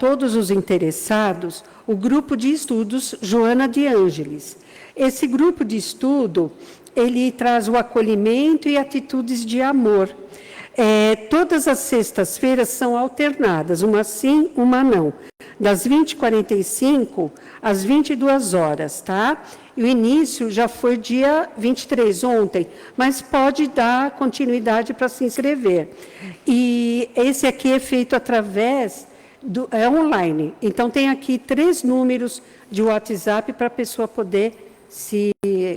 todos os interessados o grupo de estudos Joana de Ângeles. Esse grupo de estudo, ele traz o acolhimento e atitudes de amor. Todas as sextas-feiras são alternadas, uma sim, uma não, das 20h45 às 22 horas, tá? E o início já foi dia 23, ontem, mas pode dar continuidade para se inscrever. E esse aqui é feito através online. Então, tem aqui 3 números de WhatsApp para a pessoa poder se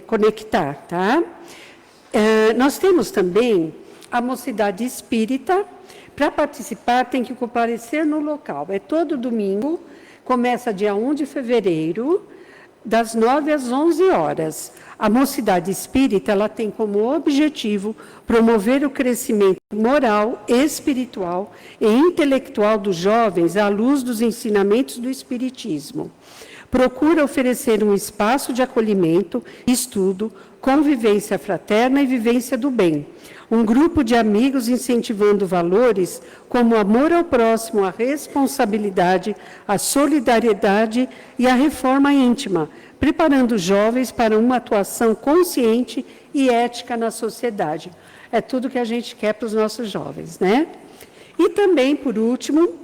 conectar, tá? Nós temos também a Mocidade Espírita. Para participar, tem que comparecer no local. É todo domingo, começa dia 1 de fevereiro, das 9 às 11 horas. A Mocidade Espírita, ela tem como objetivo promover o crescimento moral, espiritual e intelectual dos jovens à luz dos ensinamentos do Espiritismo. Procura oferecer um espaço de acolhimento, estudo, convivência fraterna e vivência do bem. Um grupo de amigos incentivando valores como o amor ao próximo, a responsabilidade, a solidariedade e a reforma íntima, preparando os jovens para uma atuação consciente e ética na sociedade. É tudo que a gente quer para os nossos jovens, né? E também, por último,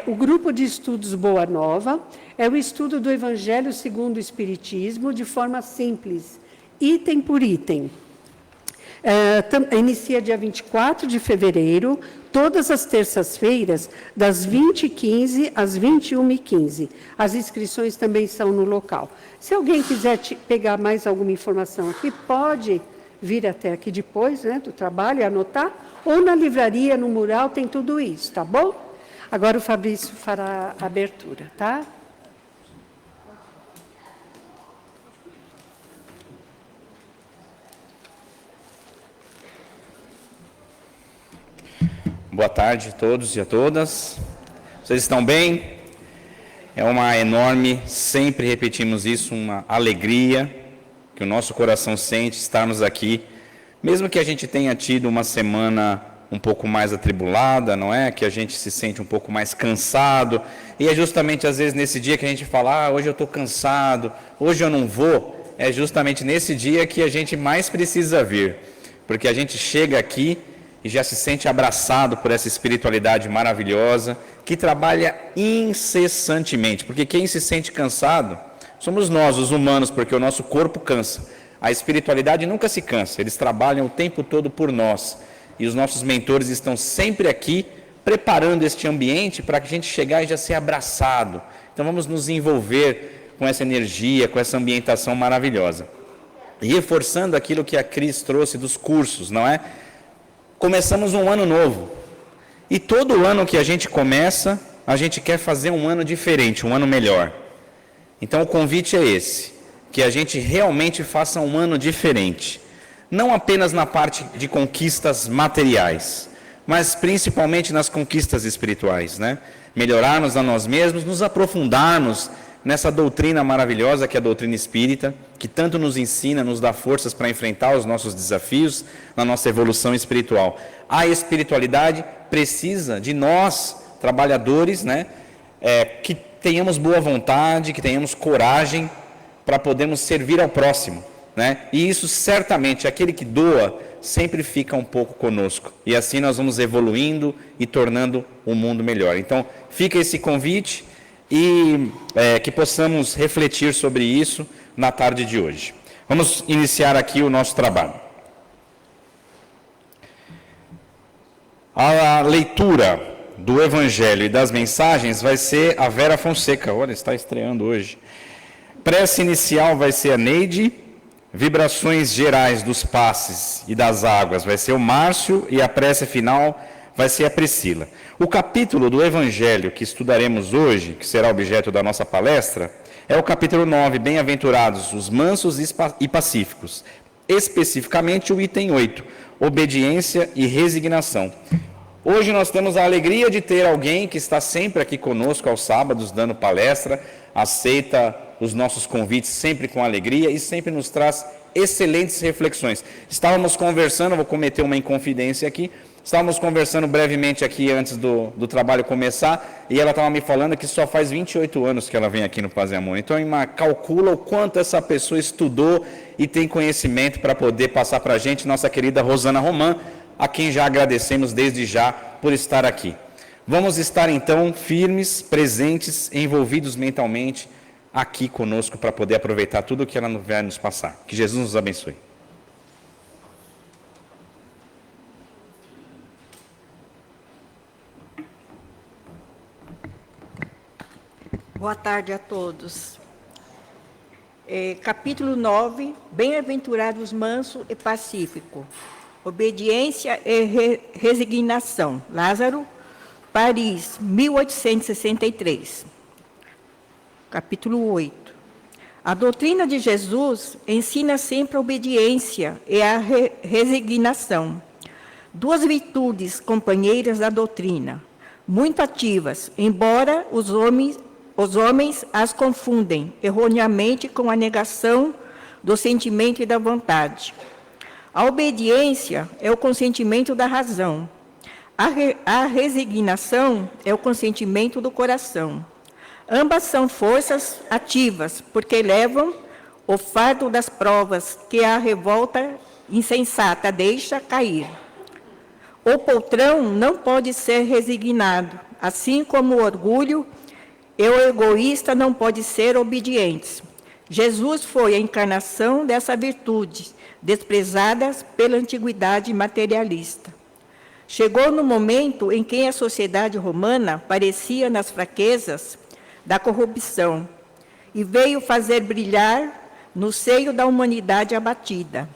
o grupo de estudos Boa Nova é o estudo do Evangelho segundo o Espiritismo de forma simples, item por item. Inicia dia 24 de fevereiro, todas as terças-feiras, das 20h15 às 21h15. As inscrições também são no local. Se alguém quiser pegar mais alguma informação aqui, pode vir até aqui depois, né, do trabalho e anotar, ou na livraria, no mural, tem tudo isso, tá bom? Agora o Fabrício fará a abertura, tá? Boa tarde a todos e a todas. Vocês estão bem? É uma enorme, sempre repetimos isso, uma alegria que o nosso coração sente estarmos aqui, mesmo que a gente tenha tido uma semana um pouco mais atribulada, não é? Que a gente se sente um pouco mais cansado, e é justamente às vezes nesse dia que a gente fala, hoje eu estou cansado, hoje eu não vou, é justamente nesse dia que a gente mais precisa vir, porque a gente chega aqui e já se sente abraçado por essa espiritualidade maravilhosa, que trabalha incessantemente, porque quem se sente cansado somos nós, os humanos, porque o nosso corpo cansa. A espiritualidade nunca se cansa, eles trabalham o tempo todo por nós, e os nossos mentores estão sempre aqui, preparando este ambiente para que a gente chegar e já ser abraçado. Então vamos nos envolver com essa energia, com essa ambientação maravilhosa. E reforçando aquilo que a Cris trouxe dos cursos, não é? Começamos um ano novo, e todo ano que a gente começa, a gente quer fazer um ano diferente, um ano melhor. Então o convite é esse, que a gente realmente faça um ano diferente, não apenas na parte de conquistas materiais, mas principalmente nas conquistas espirituais, né? Melhorarmos a nós mesmos, nos aprofundarmos nessa doutrina maravilhosa que é a doutrina espírita, que tanto nos ensina, nos dá forças para enfrentar os nossos desafios na nossa evolução espiritual. A espiritualidade precisa de nós, trabalhadores, né, que tenhamos boa vontade, que tenhamos coragem para podermos servir ao próximo, né? E isso certamente, aquele que doa, sempre fica um pouco conosco. E assim nós vamos evoluindo e tornando o mundo melhor. Então, fica esse convite e que possamos refletir sobre isso na tarde de hoje. Vamos iniciar aqui o nosso trabalho. A leitura do Evangelho e das mensagens vai ser a Vera Fonseca. Olha, está estreando hoje. Prece inicial vai ser a Neide. Vibrações gerais dos passes e das águas vai ser o Márcio. E a prece final vai ser a Priscila. O capítulo do Evangelho que estudaremos hoje, que será objeto da nossa palestra, é o capítulo 9, Bem-aventurados os mansos e pacíficos. Especificamente o item 8, Obediência e Resignação. Hoje nós temos a alegria de ter alguém que está sempre aqui conosco aos sábados, dando palestra, aceita os nossos convites sempre com alegria e sempre nos traz excelentes reflexões. Estávamos conversando, vou cometer uma inconfidência aqui, Estávamos conversando brevemente aqui antes do trabalho começar, e ela estava me falando que só faz 28 anos que ela vem aqui no Paz e Amor. Então, calcula o quanto essa pessoa estudou e tem conhecimento para poder passar para a gente, nossa querida Rosana Romã, a quem já agradecemos desde já por estar aqui. Vamos estar, então, firmes, presentes, envolvidos mentalmente aqui conosco para poder aproveitar tudo o que ela vai nos passar. Que Jesus nos abençoe. Boa tarde a todos. Capítulo 9, Bem-aventurados manso e pacífico. Obediência e resignação. Lázaro, Paris, 1863. Capítulo 8. A doutrina de Jesus ensina sempre a obediência e a resignação. Duas virtudes companheiras da doutrina, muito ativas, embora os homens as confundem erroneamente com a negação do sentimento e da vontade. A obediência é o consentimento da razão. A resignação é o consentimento do coração. Ambas são forças ativas, porque levam o fardo das provas que a revolta insensata deixa cair. O poltrão não pode ser resignado, assim como o orgulho e o egoísta não pode ser obedientes. Jesus foi a encarnação dessa virtude, desprezada pela antiguidade materialista. Chegou no momento em que a sociedade romana parecia nas fraquezas da corrupção e veio fazer brilhar no seio da humanidade abatida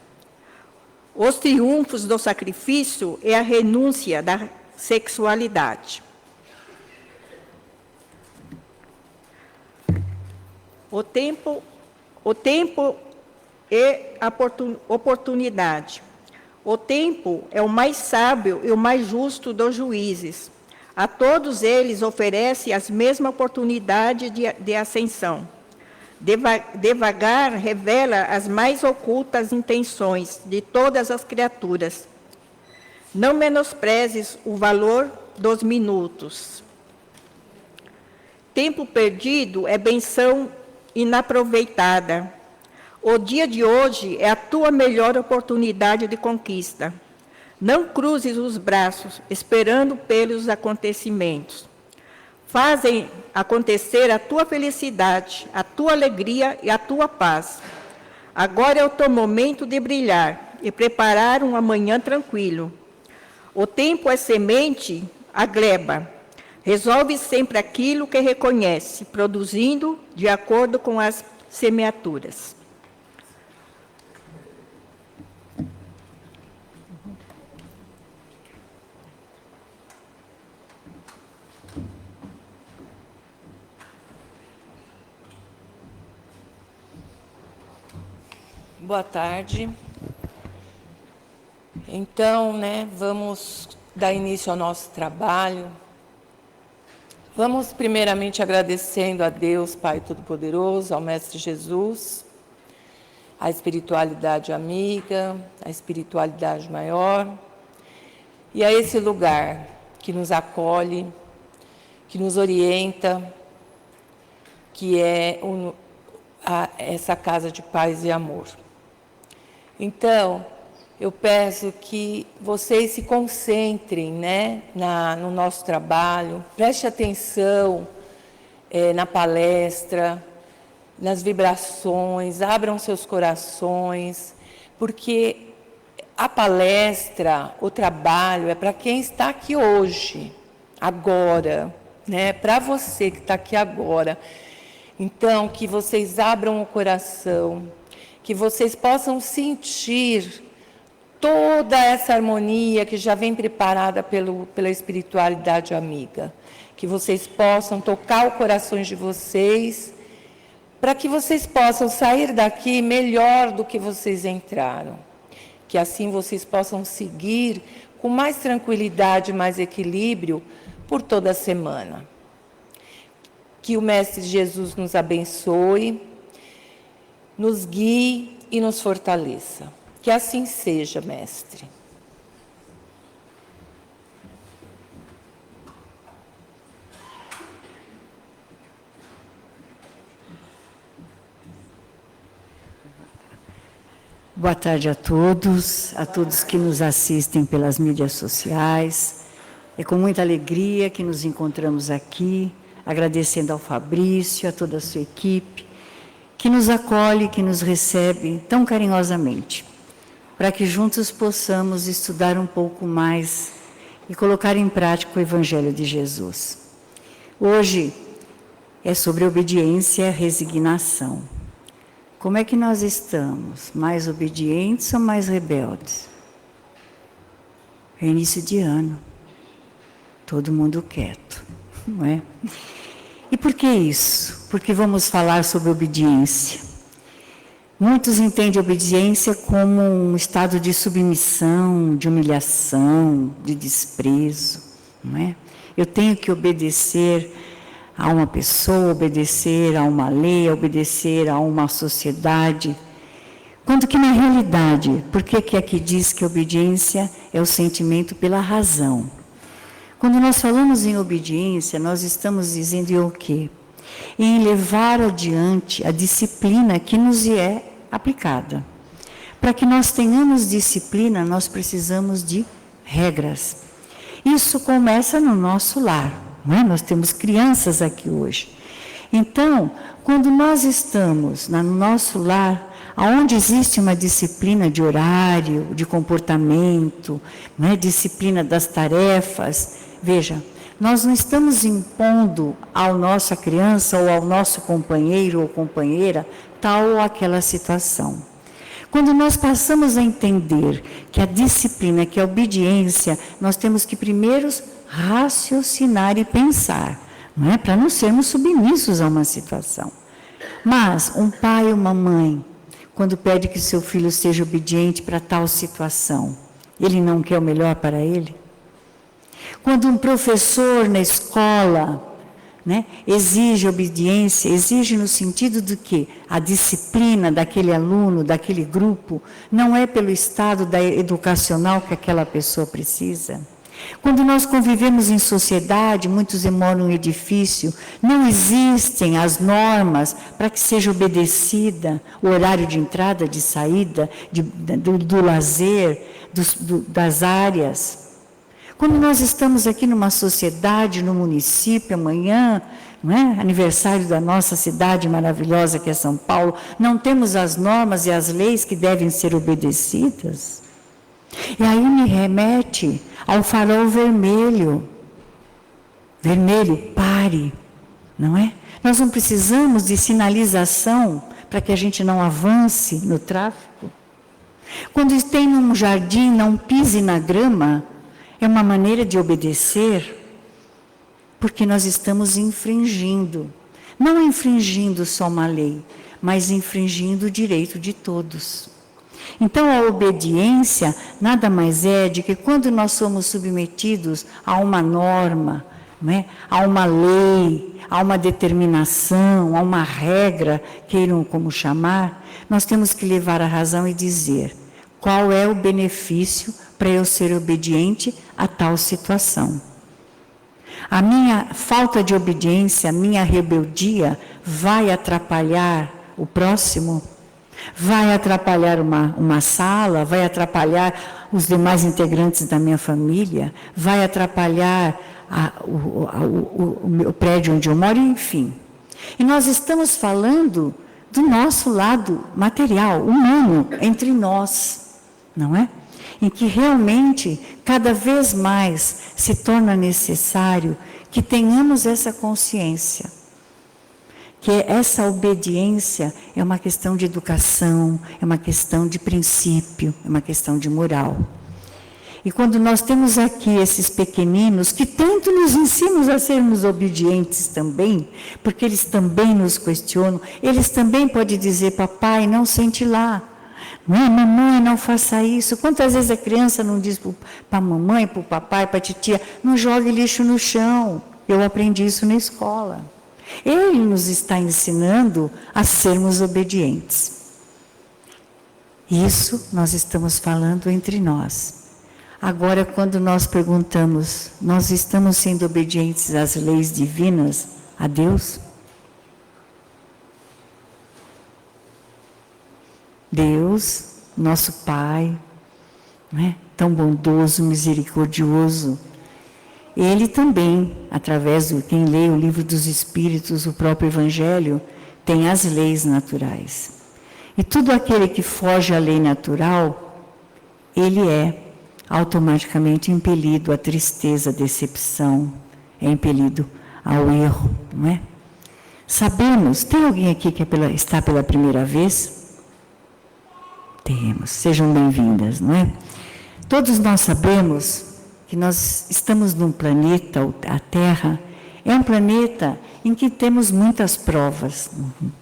os triunfos do sacrifício e a renúncia da sexualidade. O tempo e a oportunidade. O tempo é o mais sábio e o mais justo dos juízes. A todos eles oferece as mesmas oportunidades de ascensão. Devagar revela as mais ocultas intenções de todas as criaturas. Não menosprezes o valor dos minutos. Tempo perdido é benção inaproveitada. O dia de hoje é a tua melhor oportunidade de conquista. Não cruzes os braços, esperando pelos acontecimentos. Fazem acontecer a tua felicidade, a tua alegria e a tua paz. Agora é o teu momento de brilhar e preparar um amanhã tranquilo. O tempo é semente, a gleba. Resolve sempre aquilo que reconhece, produzindo de acordo com as semeaturas. Boa tarde. Então, vamos dar início ao nosso trabalho. Vamos primeiramente agradecendo a Deus, Pai Todo-Poderoso, ao Mestre Jesus, à espiritualidade amiga, à espiritualidade maior, e a esse lugar que nos acolhe, que nos orienta, que é essa casa de paz e amor. Então, eu peço que vocês se concentrem, no nosso trabalho, preste atenção na palestra, nas vibrações, abram seus corações, porque a palestra, o trabalho é para quem está aqui hoje, agora, para você que está aqui agora. Então, que vocês abram o coração, que vocês possam sentir toda essa harmonia que já vem preparada pela espiritualidade amiga. Que vocês possam tocar os corações de vocês, para que vocês possam sair daqui melhor do que vocês entraram. Que assim vocês possam seguir com mais tranquilidade, mais equilíbrio por toda a semana. Que o Mestre Jesus nos abençoe, nos guie e nos fortaleça. Que assim seja, Mestre. Boa tarde a todos que nos assistem pelas mídias sociais. É com muita alegria que nos encontramos aqui, agradecendo ao Fabrício, a toda a sua equipe, que nos acolhe, que nos recebe tão carinhosamente, para que juntos possamos estudar um pouco mais e colocar em prática o Evangelho de Jesus. Hoje é sobre obediência e resignação. Como é que nós estamos? Mais obedientes ou mais rebeldes? É início de ano. Todo mundo quieto, não é? E por que isso? Porque vamos falar sobre obediência. Muitos entendem obediência como um estado de submissão, de humilhação, de desprezo, não é? Eu tenho que obedecer a uma pessoa, obedecer a uma lei, obedecer a uma sociedade. Quando que na realidade, por que aqui diz que a obediência é o sentimento pela razão? Quando nós falamos em obediência, nós estamos dizendo em o quê? Em levar adiante a disciplina que nos é aplicada. Para que nós tenhamos disciplina, nós precisamos de regras. Isso começa no nosso lar. Não é? Nós temos crianças aqui hoje. Então, quando nós estamos no nosso lar, onde existe uma disciplina de horário, de comportamento, não é? Disciplina das tarefas, veja, nós não estamos impondo à nossa criança ou ao nosso companheiro ou companheira tal ou aquela situação. Quando nós passamos a entender que a disciplina, que a obediência, nós temos que primeiro raciocinar e pensar, não é? Para não sermos submissos a uma situação. Mas um pai ou uma mãe, quando pede que seu filho seja obediente para tal situação, ele não quer o melhor para ele? Quando um professor na escola, né, exige obediência, exige no sentido de que a disciplina daquele aluno, daquele grupo, não é pelo estado educacional que aquela pessoa precisa. Quando nós convivemos em sociedade, muitos moram em edifício, não existem as normas para que seja obedecida o horário de entrada, de saída, do lazer, das áreas. Quando nós estamos aqui numa sociedade, no município, amanhã, não é? Aniversário da nossa cidade maravilhosa que é São Paulo, não temos as normas e as leis que devem ser obedecidas? E aí me remete ao farol vermelho. Vermelho, pare, não é? Nós não precisamos de sinalização para que a gente não avance no tráfego. Quando tem um jardim, não pise na grama, é uma maneira de obedecer, porque nós estamos infringindo, não infringindo só uma lei, mas infringindo o direito de todos. Então, a obediência nada mais é de que quando nós somos submetidos a uma norma, não é? A uma lei, a uma determinação, a uma regra, queiram como chamar, nós temos que levar a razão e dizer qual é o benefício para eu ser obediente a tal situação. A minha falta de obediência, a minha rebeldia vai atrapalhar o próximo? Vai atrapalhar uma sala, vai atrapalhar os demais integrantes da minha família, vai atrapalhar o prédio onde eu moro, enfim. E nós estamos falando do nosso lado material, humano, entre nós, não é? Em que realmente, cada vez mais, se torna necessário que tenhamos essa consciência. Que essa obediência é uma questão de educação, é uma questão de princípio, é uma questão de moral. E quando nós temos aqui esses pequeninos, que tanto nos ensinam a sermos obedientes também, porque eles também nos questionam, eles também podem dizer, papai, não sente lá, não é? Mamãe, não faça isso. Quantas vezes a criança não diz para a mamãe, para o papai, para a titia, não jogue lixo no chão. Eu aprendi isso na escola. Ele nos está ensinando a sermos obedientes. Isso nós estamos falando entre nós. Agora, quando nós perguntamos, nós estamos sendo obedientes às leis divinas, a Deus? Deus nosso Pai, não é? Tão bondoso, misericordioso. Ele também, através de quem lê o livro dos Espíritos, o próprio Evangelho, tem as leis naturais. E tudo aquele que foge à lei natural, ele é automaticamente impelido à tristeza, à decepção, é impelido ao erro, não é? Sabemos, tem alguém aqui que está pela primeira vez? Temos, sejam bem-vindas, não é? Todos nós sabemos que nós estamos num planeta, a Terra, é um planeta em que temos muitas provas,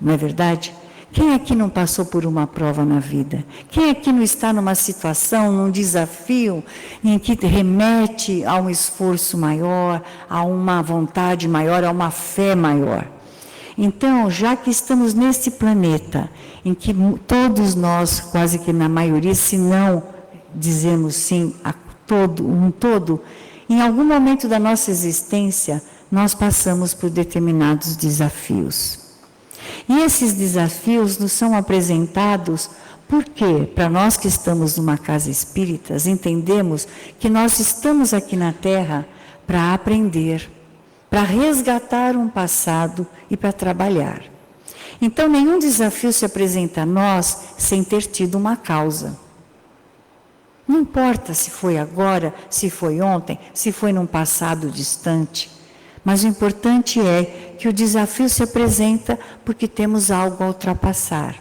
não é verdade? Quem aqui não passou por uma prova na vida? Quem aqui não está numa situação, num desafio, em que remete a um esforço maior, a uma vontade maior, a uma fé maior? Então, já que estamos nesse planeta, em que todos nós, quase que na maioria, se não dizemos sim a todo, em algum momento da nossa existência, nós passamos por determinados desafios. E esses desafios nos são apresentados porque, para nós que estamos numa casa espírita, entendemos que nós estamos aqui na Terra para aprender, para resgatar um passado e para trabalhar. Então, nenhum desafio se apresenta a nós sem ter tido uma causa. Não importa se foi agora, se foi ontem, se foi num passado distante. Mas o importante é que o desafio se apresenta porque temos algo a ultrapassar.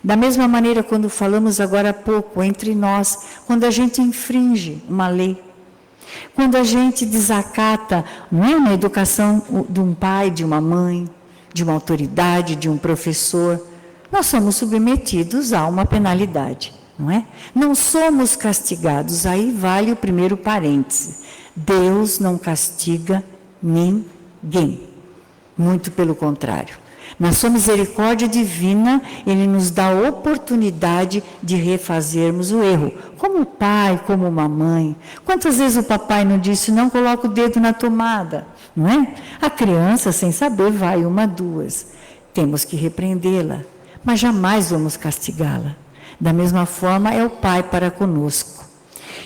Da mesma maneira, quando falamos agora há pouco, entre nós, quando a gente infringe uma lei, quando a gente desacata, não é uma educação de um pai, de uma mãe, de uma autoridade, de um professor, nós somos submetidos a uma penalidade, não é? Não somos castigados, aí vale o primeiro parêntese. Deus não castiga ninguém, muito pelo contrário. Na sua misericórdia divina, Ele nos dá a oportunidade de refazermos o erro, como pai, como mamãe. Quantas vezes o papai não disse, não coloca o dedo na tomada, não é? A criança, sem saber, vai uma, duas. Temos que repreendê-la, mas jamais vamos castigá-la. Da mesma forma, é o pai para conosco.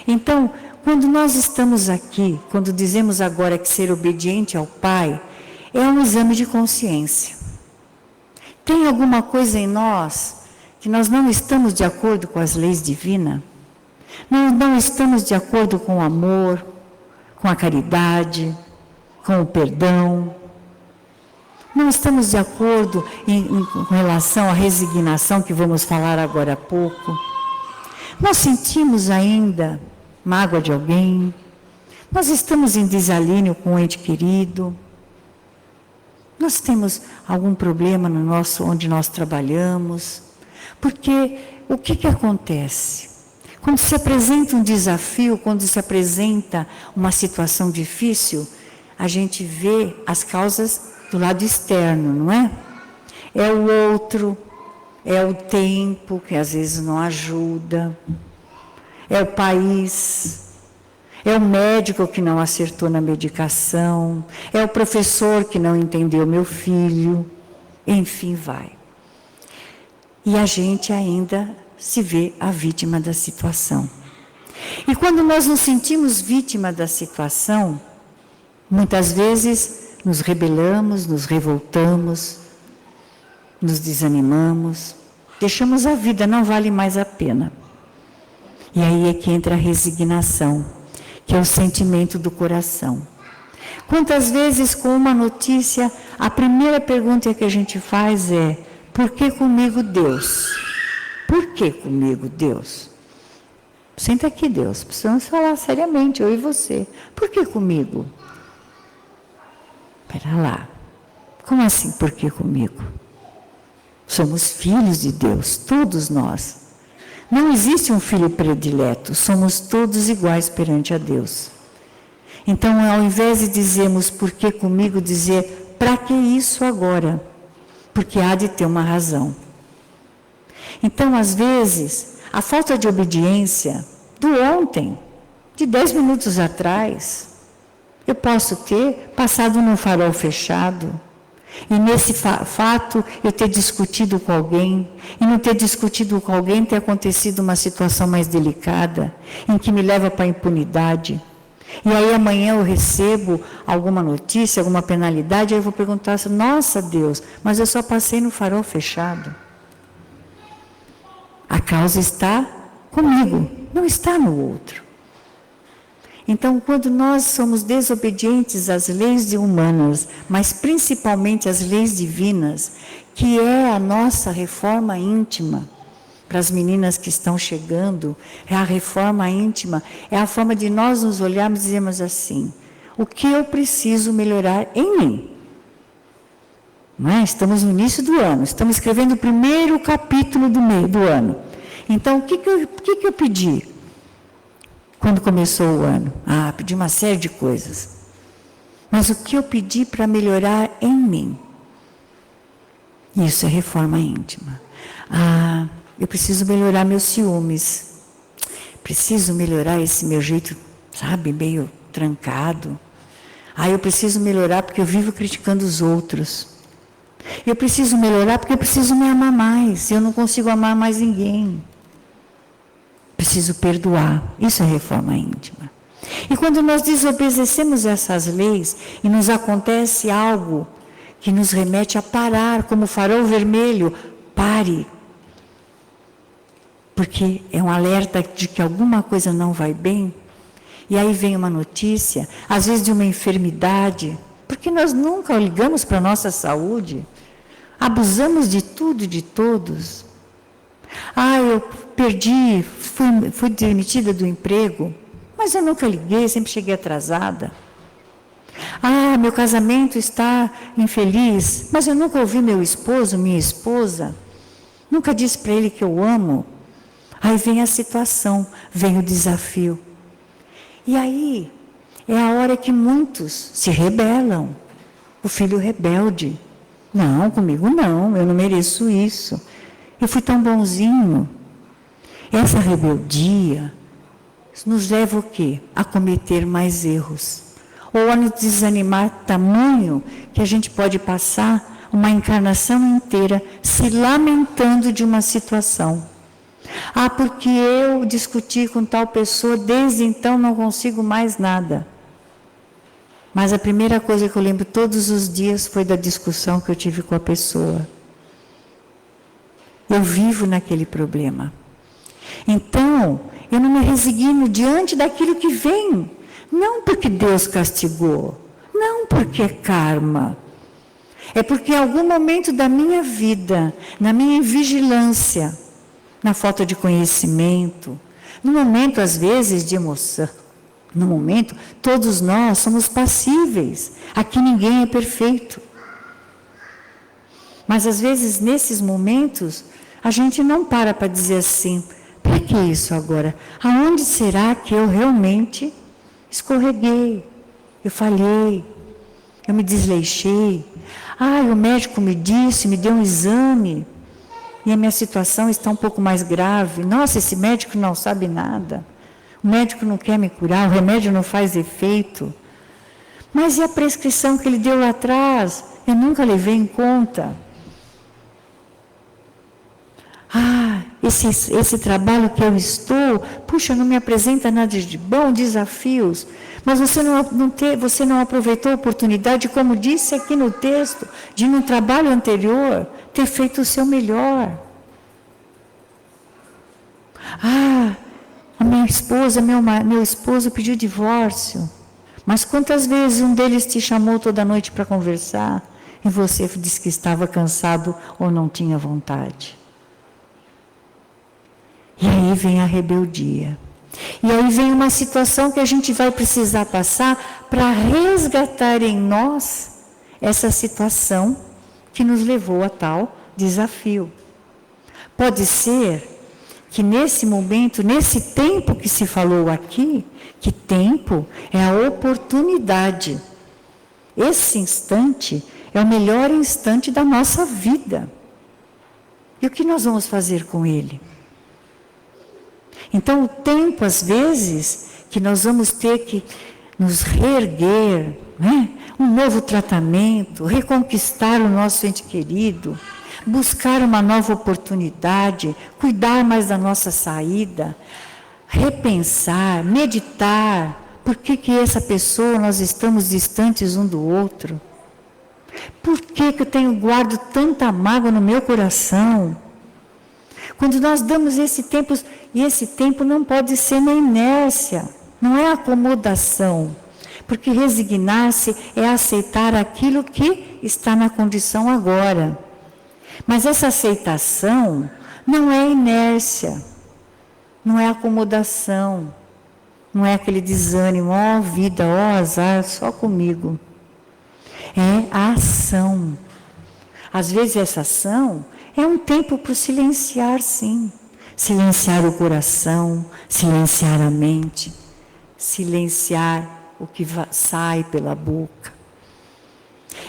Então, quando nós estamos aqui, quando dizemos agora que ser obediente ao Pai, é um exame de consciência. Tem alguma coisa em nós que nós não estamos de acordo com as leis divinas? Nós não estamos de acordo com o amor, com a caridade, com o perdão. Não estamos de acordo com relação à resignação que vamos falar agora há pouco. Nós sentimos ainda mágoa de alguém, nós estamos em desalinho com um ente querido, nós temos algum problema no onde nós trabalhamos, porque o que acontece? Quando se apresenta um desafio, quando se apresenta uma situação difícil, a gente vê as causas do lado externo, não é? É o outro, é o tempo que às vezes não ajuda, é o país, é o médico que não acertou na medicação, é o professor que não entendeu meu filho, enfim, vai. E a gente ainda se vê a vítima da situação. E quando nós nos sentimos vítima da situação, muitas vezes nos rebelamos, nos revoltamos, nos desanimamos, deixamos a vida, não vale mais a pena. E aí é que entra a resignação, que é o sentimento do coração. Quantas vezes com uma notícia, a primeira pergunta que a gente faz é, por que comigo Deus? Por que comigo Deus? Senta aqui, Deus, precisamos falar seriamente, eu e você. Por que comigo? Espera lá, como assim por que comigo? Somos filhos de Deus, todos nós. Não existe um filho predileto, somos todos iguais perante a Deus. Então, ao invés de dizermos por que comigo, dizer para que isso agora? Porque há de ter uma razão. Então, às vezes, a falta de obediência do ontem, de 10 minutos atrás, eu posso ter passado num farol fechado, E nesse fato, eu ter discutido com alguém, e não ter discutido com alguém, ter acontecido uma situação mais delicada, em que me leva para a impunidade. E aí amanhã eu recebo alguma notícia, alguma penalidade, aí eu vou perguntar assim, nossa Deus, mas eu só passei no farol fechado. A causa está comigo, não está no outro. Então, quando nós somos desobedientes às leis humanas, mas principalmente às leis divinas, que é a nossa reforma íntima, para as meninas que estão chegando, é a reforma íntima, é a forma de nós nos olharmos e dizermos assim, o que eu preciso melhorar em mim? Não é? Estamos no início do ano, estamos escrevendo o primeiro capítulo do ano. Então, o que eu pedi quando começou o ano? Pedi uma série de coisas. Mas o que eu pedi para melhorar em mim? Isso é reforma íntima. Eu preciso melhorar meus ciúmes. Preciso melhorar esse meu jeito, sabe, meio trancado. Eu preciso melhorar porque eu vivo criticando os outros. Eu preciso melhorar porque eu preciso me amar mais. Eu não consigo amar mais ninguém. Preciso perdoar. Isso é reforma íntima. E quando nós desobedecemos essas leis e nos acontece algo que nos remete a parar, como o farol vermelho, pare. Porque é um alerta de que alguma coisa não vai bem. E aí vem uma notícia, às vezes de uma enfermidade, porque nós nunca ligamos para a nossa saúde. Abusamos de tudo e de todos. Eu perdi, fui demitida do emprego, mas eu nunca liguei, sempre cheguei atrasada. Meu casamento está infeliz, mas eu nunca ouvi meu esposo, minha esposa, nunca disse para ele que eu amo. Aí vem a situação, vem o desafio. E aí é a hora que muitos se rebelam. O filho rebelde. Não, comigo não, eu não mereço isso. Eu fui tão bonzinho. Essa rebeldia nos leva o quê? A cometer mais erros. Ou a nos desanimar tamanho que a gente pode passar uma encarnação inteira se lamentando de uma situação. Porque eu discuti com tal pessoa, desde então não consigo mais nada. Mas a primeira coisa que eu lembro todos os dias foi da discussão que eu tive com a pessoa. Eu vivo naquele problema. Então, eu não me resigno diante daquilo que vem. Não porque Deus castigou, não porque é karma. É porque em algum momento da minha vida, na minha vigilância, na falta de conhecimento, no momento, às vezes, de emoção, no momento, todos nós somos passíveis. Aqui ninguém é perfeito. Mas, às vezes, nesses momentos, a gente não para dizer assim, para que isso agora? Aonde será que eu realmente escorreguei? Eu falhei? Eu me desleixei? O médico me disse, me deu um exame, e a minha situação está um pouco mais grave. Nossa, esse médico não sabe nada. O médico não quer me curar, o remédio não faz efeito. Mas e a prescrição que ele deu lá atrás? Eu nunca levei em conta. Esse trabalho que eu estou, puxa, não me apresenta nada de bom, desafios. Mas você não aproveitou a oportunidade, como disse aqui no texto, de no trabalho anterior, ter feito o seu melhor. A minha esposa, meu esposo pediu divórcio. Mas quantas vezes um deles te chamou toda noite para conversar e você disse que estava cansado ou não tinha vontade? E aí vem a rebeldia. E aí vem uma situação que a gente vai precisar passar para resgatar em nós essa situação que nos levou a tal desafio. Pode ser que nesse momento, nesse tempo que se falou aqui, que tempo é a oportunidade. Esse instante é o melhor instante da nossa vida. E o que nós vamos fazer com ele? Então, o tempo, às vezes, que nós vamos ter que nos reerguer, né? um novo tratamento, reconquistar o nosso ente querido, buscar uma nova oportunidade, cuidar mais da nossa saída, repensar, meditar, por que essa pessoa, nós estamos distantes um do outro? Por que eu guardo tanta mágoa no meu coração? Quando nós damos esse tempo, e esse tempo não pode ser na inércia, não é acomodação, porque resignar-se é aceitar aquilo que está na condição agora. Mas essa aceitação não é inércia, não é acomodação, não é aquele desânimo, ó vida, ó azar, só comigo. É a ação. Às vezes essa ação é um tempo para silenciar, sim. Silenciar o coração, silenciar a mente, silenciar o que sai pela boca.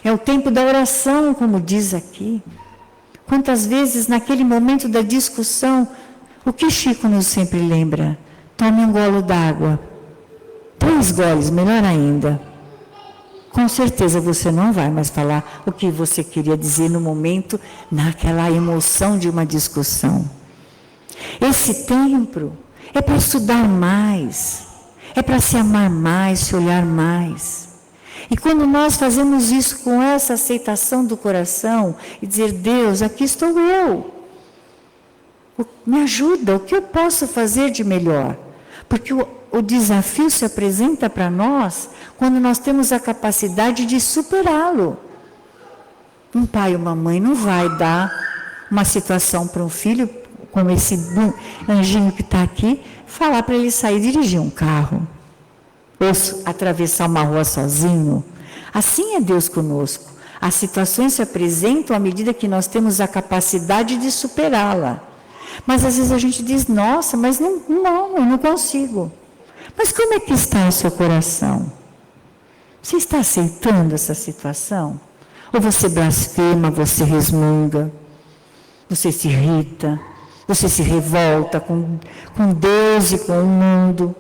É o tempo da oração, como diz aqui. Quantas vezes naquele momento da discussão, o que Chico nos sempre lembra? Tome um golo d'água. 3 goles, melhor ainda. Com certeza você não vai mais falar o que você queria dizer no momento, naquela emoção de uma discussão. Esse tempo é para estudar mais, é para se amar mais, se olhar mais. E quando nós fazemos isso com essa aceitação do coração e dizer, Deus, aqui estou eu. Me ajuda, o que eu posso fazer de melhor? Porque o desafio se apresenta para nós quando nós temos a capacidade de superá-lo. Um pai ou uma mãe não vai dar uma situação para um filho, como esse anjinho que está aqui, falar para ele sair e dirigir um carro. Ou atravessar uma rua sozinho. Assim é Deus conosco. As situações se apresentam à medida que nós temos a capacidade de superá-la. Mas às vezes a gente diz, nossa, mas eu não consigo. Mas como é que está o seu coração? Você está aceitando essa situação? Ou você blasfema, você resmunga, você se irrita, você se revolta com Deus e com o mundo?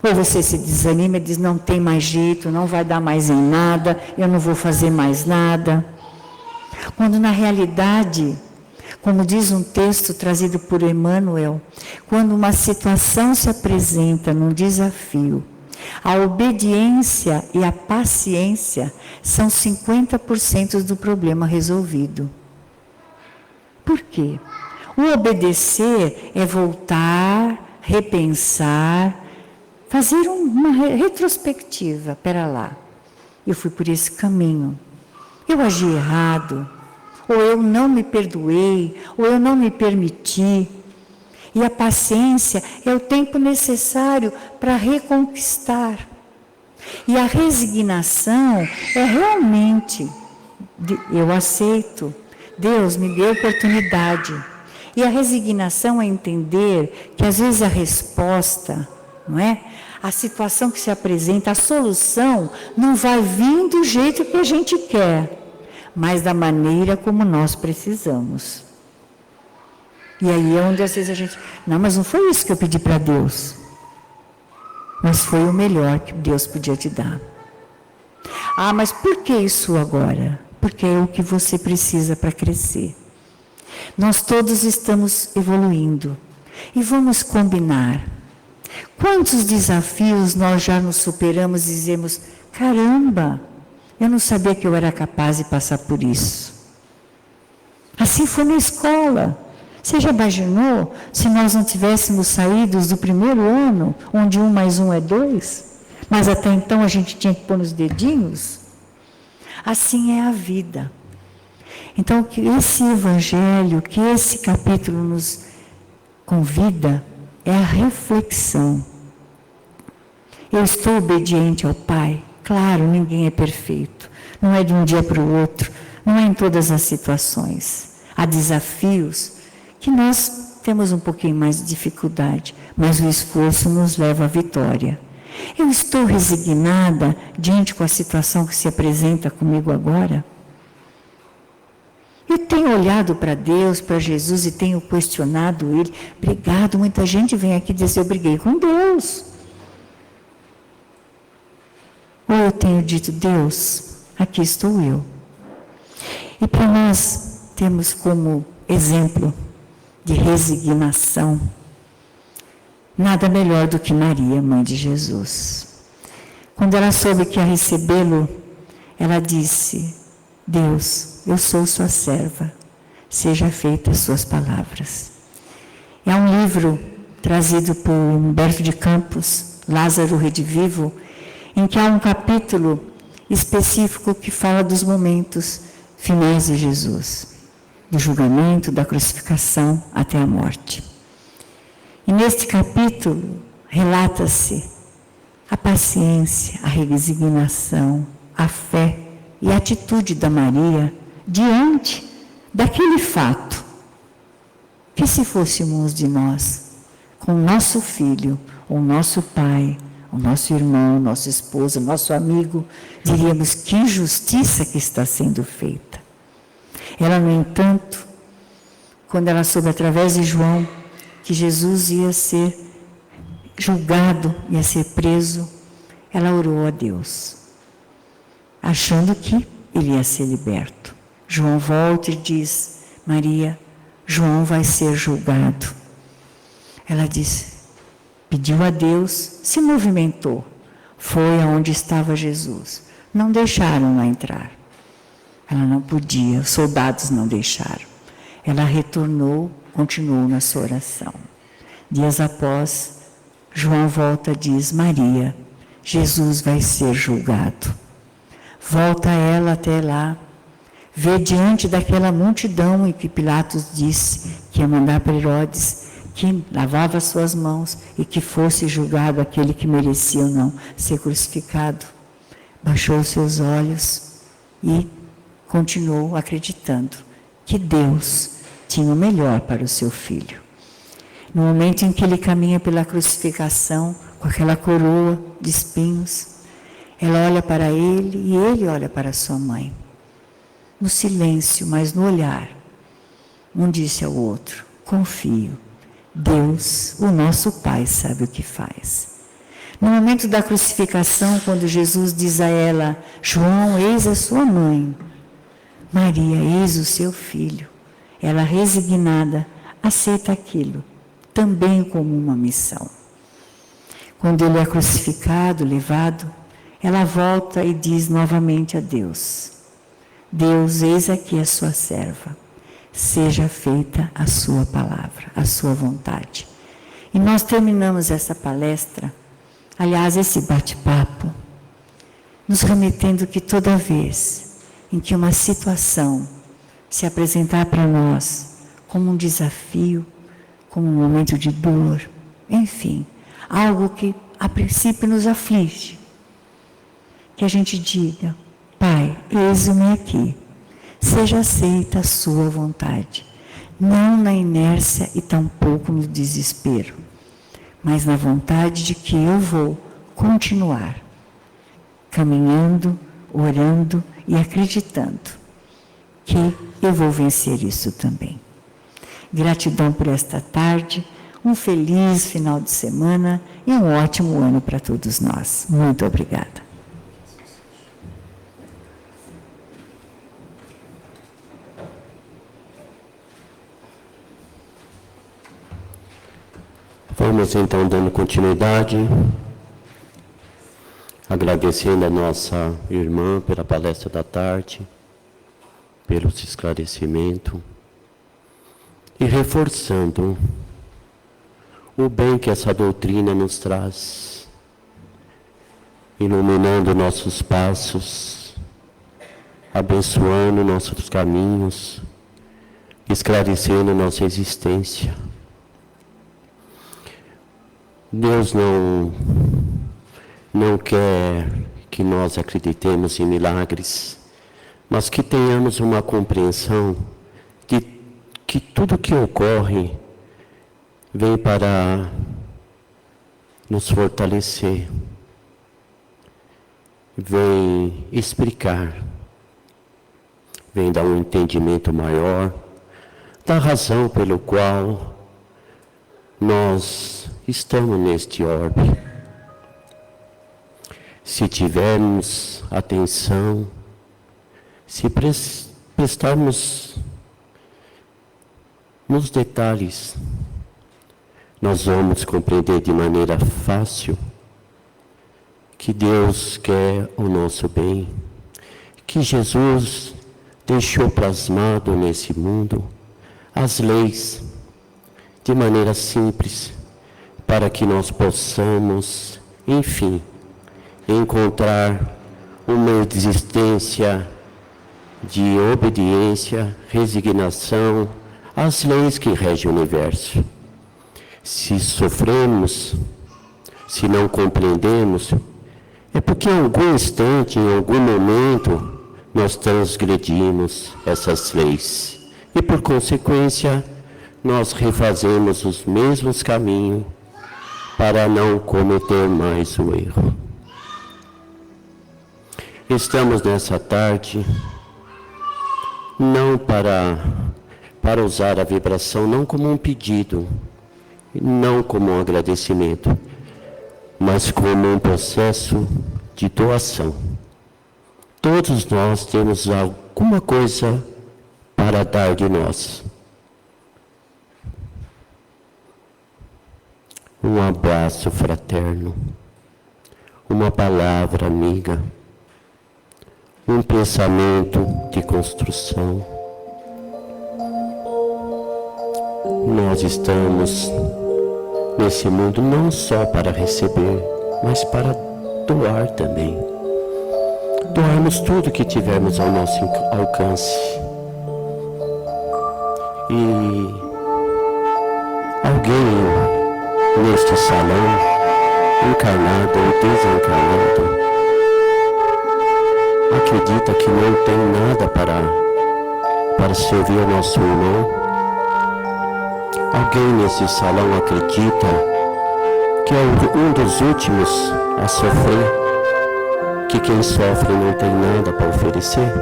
Ou você se desanima e diz, não tem mais jeito, não vai dar mais em nada, eu não vou fazer mais nada. Quando na realidade, como diz um texto trazido por Emmanuel, quando uma situação se apresenta num desafio, a obediência e a paciência são 50% do problema resolvido. Por quê? O obedecer é voltar, repensar, fazer uma retrospectiva. Espera lá, eu fui por esse caminho, eu agi errado, ou eu não me perdoei, ou eu não me permiti. E a paciência é o tempo necessário para reconquistar. E a resignação é realmente, eu aceito, Deus me deu oportunidade. E a resignação é entender que às vezes a resposta, não é? A situação que se apresenta, a solução, não vai vir do jeito que a gente quer, mas da maneira como nós precisamos. E aí é onde às vezes a gente, não, mas não foi isso que eu pedi para Deus. Mas foi o melhor que Deus podia te dar. Ah, mas por que isso agora? Porque é o que você precisa para crescer. Nós todos estamos evoluindo. E vamos combinar. Quantos desafios nós já nos superamos e dizemos, caramba, eu não sabia que eu era capaz de passar por isso. Assim foi na escola. Você já imaginou se nós não tivéssemos saído do primeiro ano, onde 1 mais 1 é 2? Mas até então a gente tinha que pôr nos dedinhos? Assim é a vida. Então, que esse evangelho, que esse capítulo nos convida, é a reflexão. Eu estou obediente ao Pai? Claro, ninguém é perfeito. Não é de um dia para o outro, não é em todas as situações. Há desafios que nós temos um pouquinho mais de dificuldade, mas o esforço nos leva à vitória. Eu estou resignada diante com a situação que se apresenta comigo agora? Eu tenho olhado para Deus, para Jesus e tenho questionado Ele. Obrigado, muita gente vem aqui dizer, eu briguei com Deus. Ou eu tenho tenha dito: Deus, aqui estou eu. E para nós termos como exemplo de resignação, nada melhor do que Maria, mãe de Jesus. Quando ela soube que ia recebê-lo, ela disse: Deus, eu sou sua serva, seja feita as suas palavras. É um livro trazido por Humberto de Campos, Lázaro Redivivo, em que há um capítulo específico que fala dos momentos finais de Jesus, do julgamento, da crucificação até a morte. E neste capítulo relata-se a paciência, a resignação, a fé e a atitude da Maria diante daquele fato que, se fôssemos de nós, com o nosso filho, o nosso pai, o nosso irmão, nossa esposa, nosso amigo, diríamos: que injustiça que está sendo feita. Ela, no entanto, quando ela soube através de João que Jesus ia ser julgado, ia ser preso, ela orou a Deus, achando que ele ia ser liberto. João volta e diz: Maria, João vai ser julgado. Ela disse, pediu a Deus, se movimentou, foi aonde estava Jesus. Não deixaram lá entrar. Ela não podia, os soldados não deixaram. Ela retornou, continuou na sua oração. Dias após, João volta e diz: Maria, Jesus vai ser julgado. Volta ela até lá, vê diante daquela multidão em que Pilatos disse que ia mandar para Herodes que lavava suas mãos e que fosse julgado aquele que merecia ou não ser crucificado. Baixou seus olhos e continuou acreditando que Deus tinha o melhor para o seu filho. No momento em que ele caminha pela crucificação, com aquela coroa de espinhos, ela olha para ele e ele olha para sua mãe. No silêncio, mas no olhar, um disse ao outro: confio, Deus, o nosso Pai, sabe o que faz. No momento da crucificação, quando Jesus diz a ela: João, eis a sua mãe, Maria, eis o seu filho, ela, resignada, aceita aquilo, também como uma missão. Quando ele é crucificado, levado, ela volta e diz novamente a Deus: Deus, eis aqui a sua serva, seja feita a sua palavra, a sua vontade. E nós terminamos essa palestra, aliás, esse bate-papo, nos remetendo que toda vez em que uma situação se apresentar para nós como um desafio, como um momento de dor, enfim, algo que a princípio nos aflige, que a gente diga: Pai, eis-me aqui, seja aceita a sua vontade, não na inércia e tampouco no desespero, mas na vontade de que eu vou continuar caminhando, orando e acreditando que eu vou vencer isso também. Gratidão por esta tarde, um feliz final de semana e um ótimo ano para todos nós. Muito obrigada. Vamos então dando continuidade, agradecendo a nossa irmã pela palestra da tarde, pelos esclarecimentos e reforçando o bem que essa doutrina nos traz, iluminando nossos passos, abençoando nossos caminhos, esclarecendo nossa existência. Deus não quer que nós acreditemos em milagres, mas que tenhamos uma compreensão de que tudo que ocorre vem para nos fortalecer, vem explicar, vem dar um entendimento maior da razão pelo qual nós estamos neste orbe. se tivermos atenção, se prestarmos nos detalhes, nós vamos compreender de maneira fácil que Deus quer o nosso bem, que Jesus deixou plasmado nesse mundo as leis de maneira simples, para que nós possamos, enfim, encontrar uma existência de obediência, resignação às leis que regem o universo. Se sofremos, se não compreendemos, é porque em algum instante, em algum momento, nós transgredimos essas leis. E, por consequência, nós refazemos os mesmos caminhos para não cometer mais o erro. Estamos nessa tarde, não para usar a vibração, não como um pedido, não como um agradecimento, mas como um processo de doação. Todos nós temos alguma coisa para dar de nós. Um abraço fraterno, uma palavra amiga, um pensamento de construção. Nós estamos nesse mundo não só para receber, mas para doar também. Doarmos tudo que tivermos ao nosso alcance. E alguém neste salão, encarnado ou desencarnado, acredita que não tem nada para servir ao nosso irmão? Alguém nesse salão acredita que é um dos últimos a sofrer? Que quem sofre não tem nada para oferecer?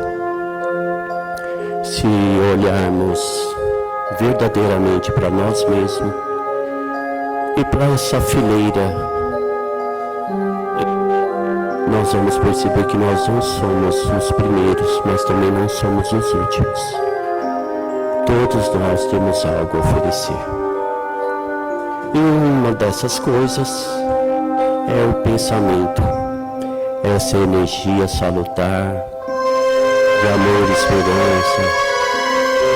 Se olharmos verdadeiramente para nós mesmos e para essa fileira, nós vamos perceber que nós não somos os primeiros, mas também não somos os últimos. Todos nós temos algo a oferecer. E uma dessas coisas é o pensamento, essa energia salutar, de amor e esperança,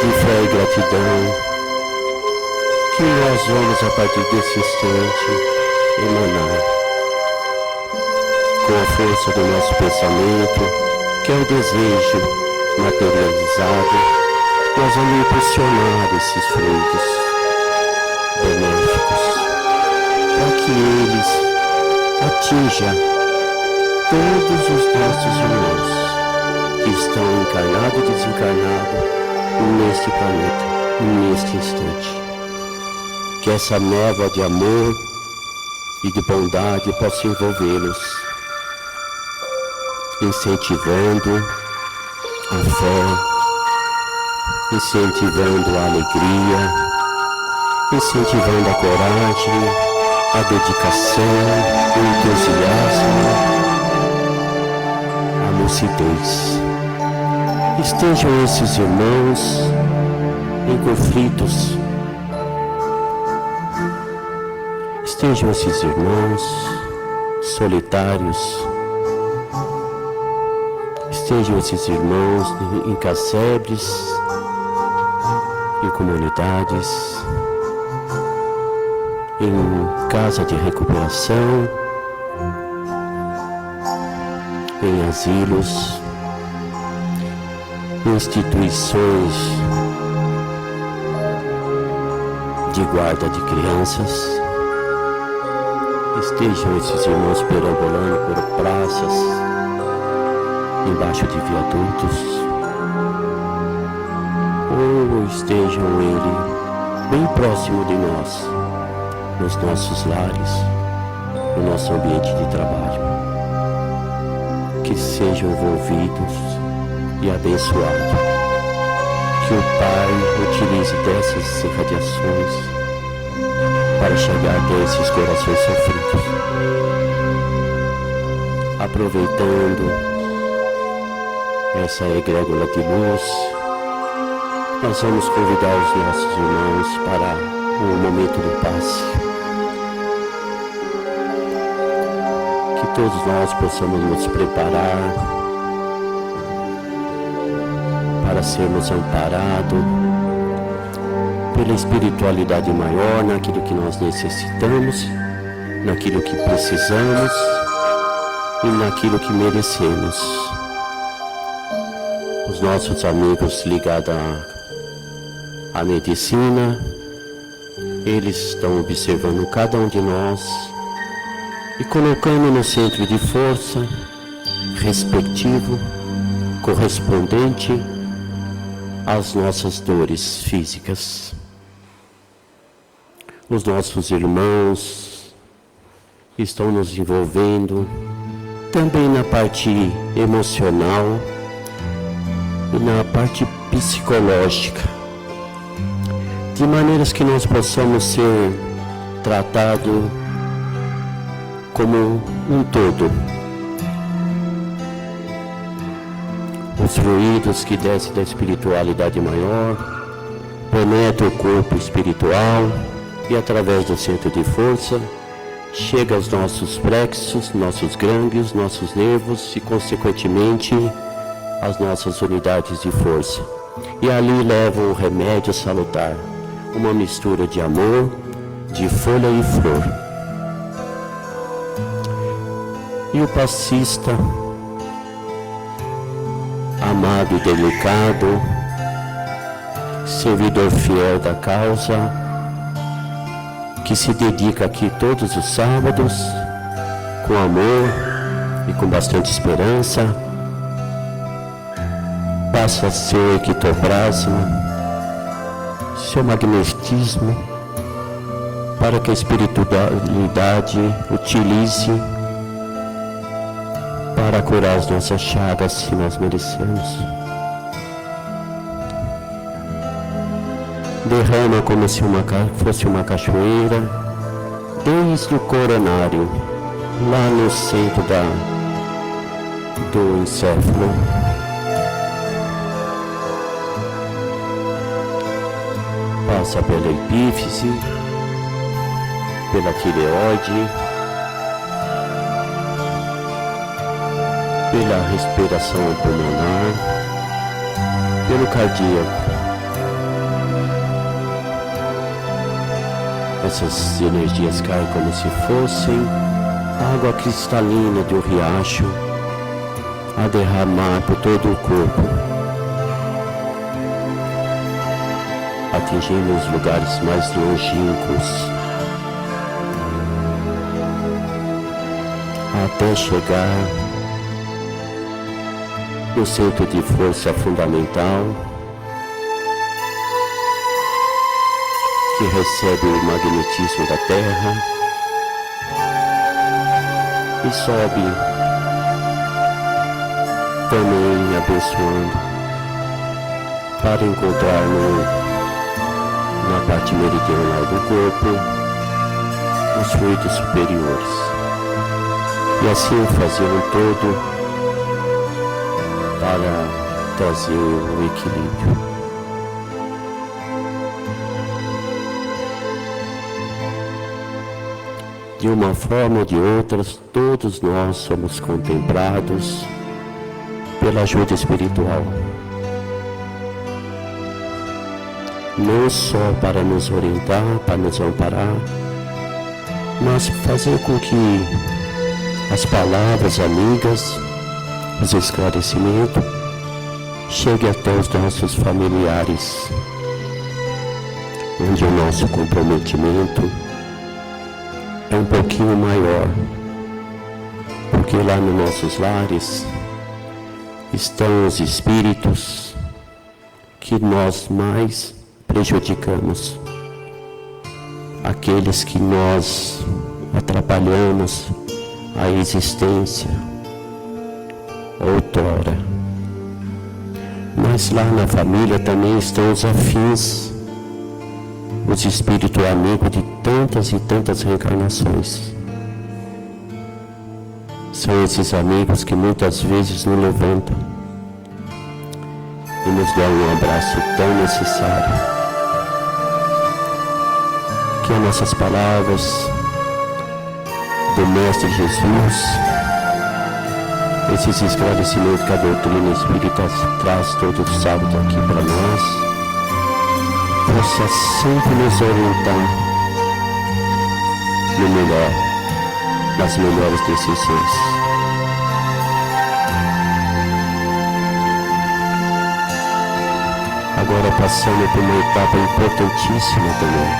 de fé e gratidão, que nós vamos a partir desse instante emanar. Com a força do nosso pensamento, que é o desejo materializado, nós vamos impulsionar esses fluidos benéficos, para que eles atinjam todos os nossos irmãos que estão encarnados e desencarnados neste planeta, neste instante. Que essa névoa de amor e de bondade possa envolvê-los, incentivando a fé, incentivando a alegria, incentivando a coragem, a dedicação, o entusiasmo, a lucidez. Estejam esses irmãos em conflitos, estejam esses irmãos solitários, estejam esses irmãos em casebres, em comunidades, em casa de recuperação, em asilos, instituições de guarda de crianças. Estejam esses irmãos perambulando por praças, embaixo de viadutos, ou estejam ele bem próximo de nós, nos nossos lares, no nosso ambiente de trabalho. Que sejam envolvidos e abençoados. Que o Pai utilize dessas irradiações para chegar até esses corações sofridos. aproveitando essa egrégora de luz, nós vamos convidar os nossos irmãos para o momento do passe. Que todos nós possamos nos preparar para sermos amparados pela espiritualidade maior, naquilo que nós necessitamos, naquilo que precisamos e naquilo que merecemos. Os nossos amigos ligados à medicina, eles estão observando cada um de nós e colocando no centro de força respectivo, correspondente às nossas dores físicas. Os nossos irmãos estão nos envolvendo também na parte emocional e na parte psicológica, de maneiras que nós possamos ser tratados como um todo. Os fluidos que descem da espiritualidade maior penetram o corpo espiritual e através do centro de força chega aos nossos plexos, nossos gânglios, nossos nervos e consequentemente as nossas unidades de força. E ali leva um remédio salutar, uma mistura de amor, de folha e flor. E o passista, amado e delicado, servidor fiel da causa, que se dedica aqui todos os sábados, com amor e com bastante esperança, passa seu ectoplasma, seu magnetismo, para que a espiritualidade utilize para curar as nossas chagas que nós merecemos. Derrama como se fosse uma cachoeira, desde o coronário, lá no centro do encéfalo. Passa pela epífise, pela tireoide, pela respiração pulmonar, pelo cardíaco. Essas energias caem como se fossem água cristalina de um riacho a derramar por todo o corpo, atingindo os lugares mais longínquos, até chegar no centro de força fundamental, que recebe o magnetismo da Terra e sobe também abençoando para encontrar na parte meridional do corpo os fluidos superiores e assim fazer um todo para trazer o equilíbrio. De uma forma ou de outra, todos nós somos contemplados pela ajuda espiritual. Não só para nos orientar, para nos amparar, mas fazer com que as palavras amigas, os esclarecimentos, cheguem até os nossos familiares, onde o nosso comprometimento é um pouquinho maior, porque lá nos nossos lares estão os espíritos que nós mais prejudicamos, aqueles que nós atrapalhamos a existência outrora. Mas lá na família também estão os afins, os espíritos amigos de tantas e tantas reencarnações. São esses amigos que muitas vezes nos levantam e nos dão um abraço tão necessário. Que as nossas palavras do Mestre Jesus, esses esclarecimentos que a doutrina espírita traz todo sábado aqui para nós, possa sempre nos orientar no melhor, nas melhores decisões. Agora passando por uma etapa importantíssima também.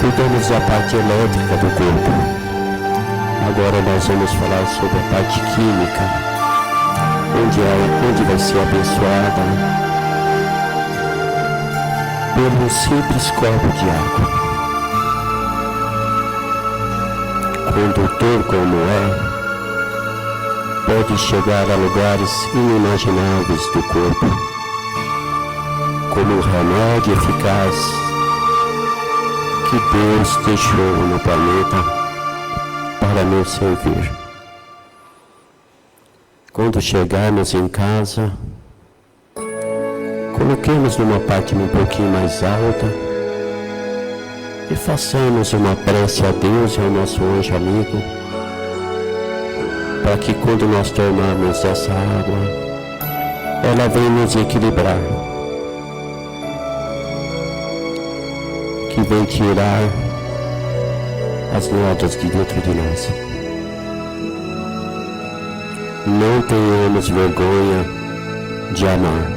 Cuidamos da parte elétrica do corpo. Agora nós vamos falar sobre a parte química, onde vai ser abençoada por um simples copo de água. Condutor como pode chegar a lugares inimagináveis do corpo, como um remédio eficaz que Deus deixou no planeta para nos servir. Quando chegarmos em casa, coloquemos numa parte um pouquinho mais alta e façamos uma prece a Deus e ao nosso anjo amigo, para que quando nós tomarmos essa água, ela venha nos equilibrar, que vem tirar as notas de dentro de nós. Não tenhamos vergonha de amar.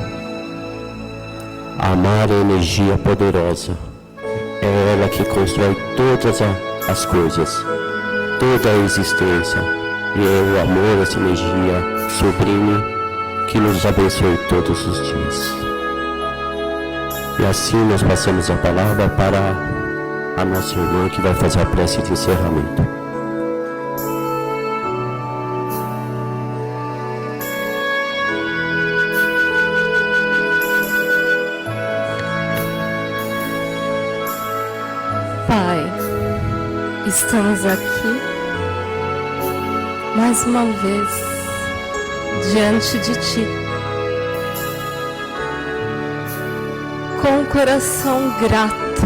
Amar é energia poderosa. É ela que constrói todas as coisas, toda a existência. E é o amor, essa energia sublime, que nos abençoe todos os dias. E assim nós passamos a palavra para a nossa irmã que vai fazer a prece de encerramento. Pai, estamos aqui mais uma vez diante de Ti, com o coração grato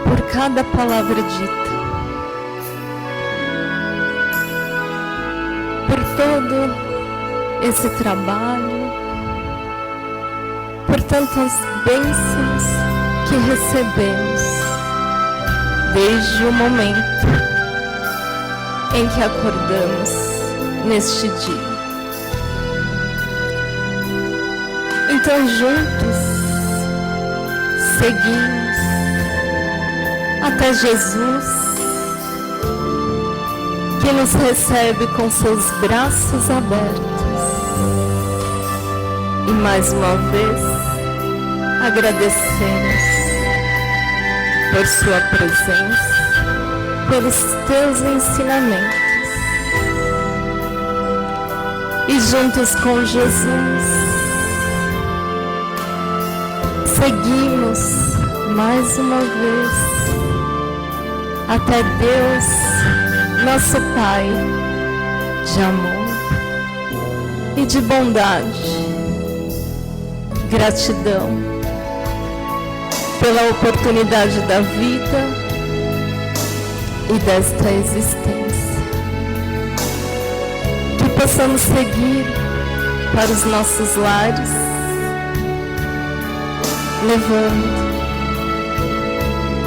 por cada palavra dita, por todo esse trabalho, por tantas bênçãos que recebemos desde o momento em que acordamos neste dia. Então juntos seguimos até Jesus, que nos recebe com seus braços abertos. E mais uma vez agradecemos por sua presença, pelos teus ensinamentos. E juntos com Jesus seguimos mais uma vez até Deus, nosso Pai, de amor e de bondade. Gratidão pela oportunidade da vida e desta existência. Que possamos seguir para os nossos lares, levando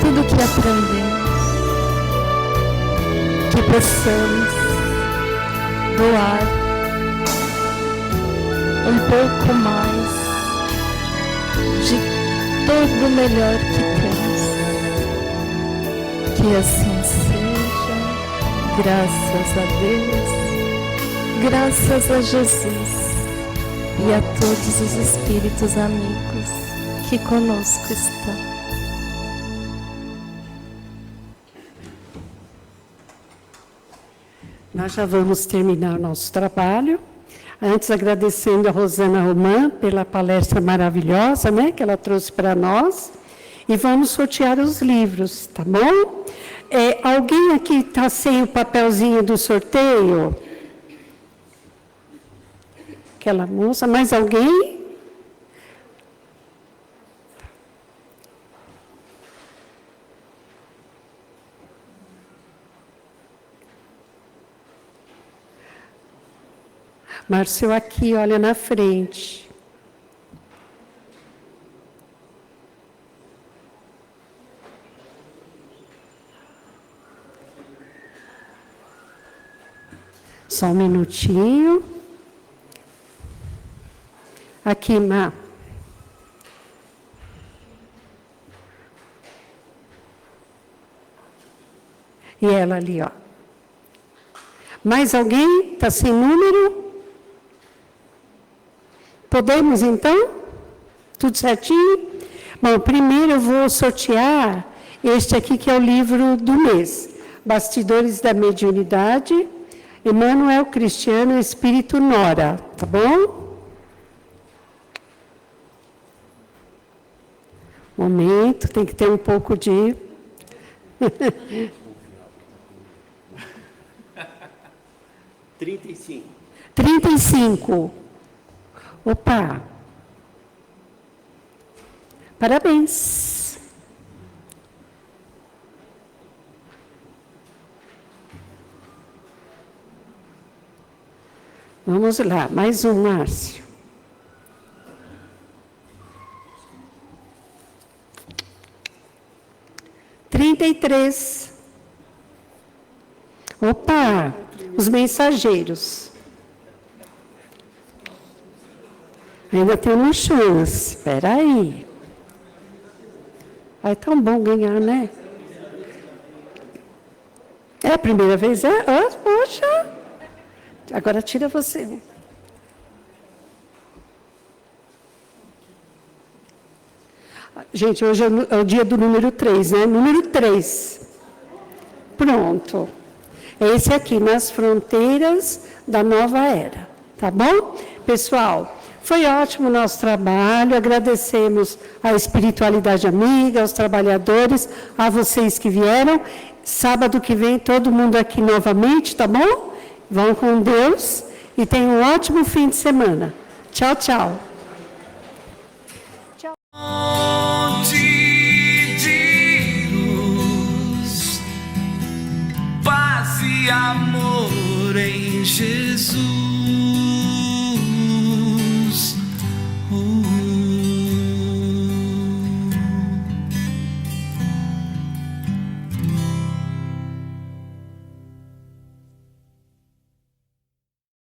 tudo o que aprendemos. Que possamos doar um pouco mais de todo o melhor que temos. Que assim seja, graças a Deus, graças a Jesus e a todos os espíritos amigos que conosco estão. Nós já vamos terminar nosso trabalho. Antes, agradecendo a Rosana Romã pela palestra maravilhosa, né, que ela trouxe para nós. E vamos sortear os livros, tá bom? Alguém aqui está sem o papelzinho do sorteio? Aquela moça, mais alguém? Márcio aqui, olha na frente. Só um minutinho. Aqui, Má. E ela ali, ó. Mais alguém? Está sem número? Podemos, então? Tudo certinho? Bom, primeiro eu vou sortear este aqui, que é o livro do mês. Bastidores da Mediunidade, Emmanuel Cristiano Espírito Nora, tá bom? Momento, tem que ter um pouco de... 35. 35. Opa! Parabéns! Vamos lá, mais um, Márcio. Trinta e 33. Opa! Os mensageiros. Ainda tem uma chance. Espera aí. É tão bom ganhar, né? É a primeira vez? Poxa! Agora tira você. Gente, hoje é o dia do número 3, né? Número 3. Pronto. É esse aqui, Nas Fronteiras da Nova Era. Tá bom? Pessoal, foi ótimo o nosso trabalho. Agradecemos à espiritualidade amiga, aos trabalhadores, a vocês que vieram. Sábado que vem, todo mundo aqui novamente, tá bom? Vão com Deus e tenham um ótimo fim de semana. Tchau, tchau.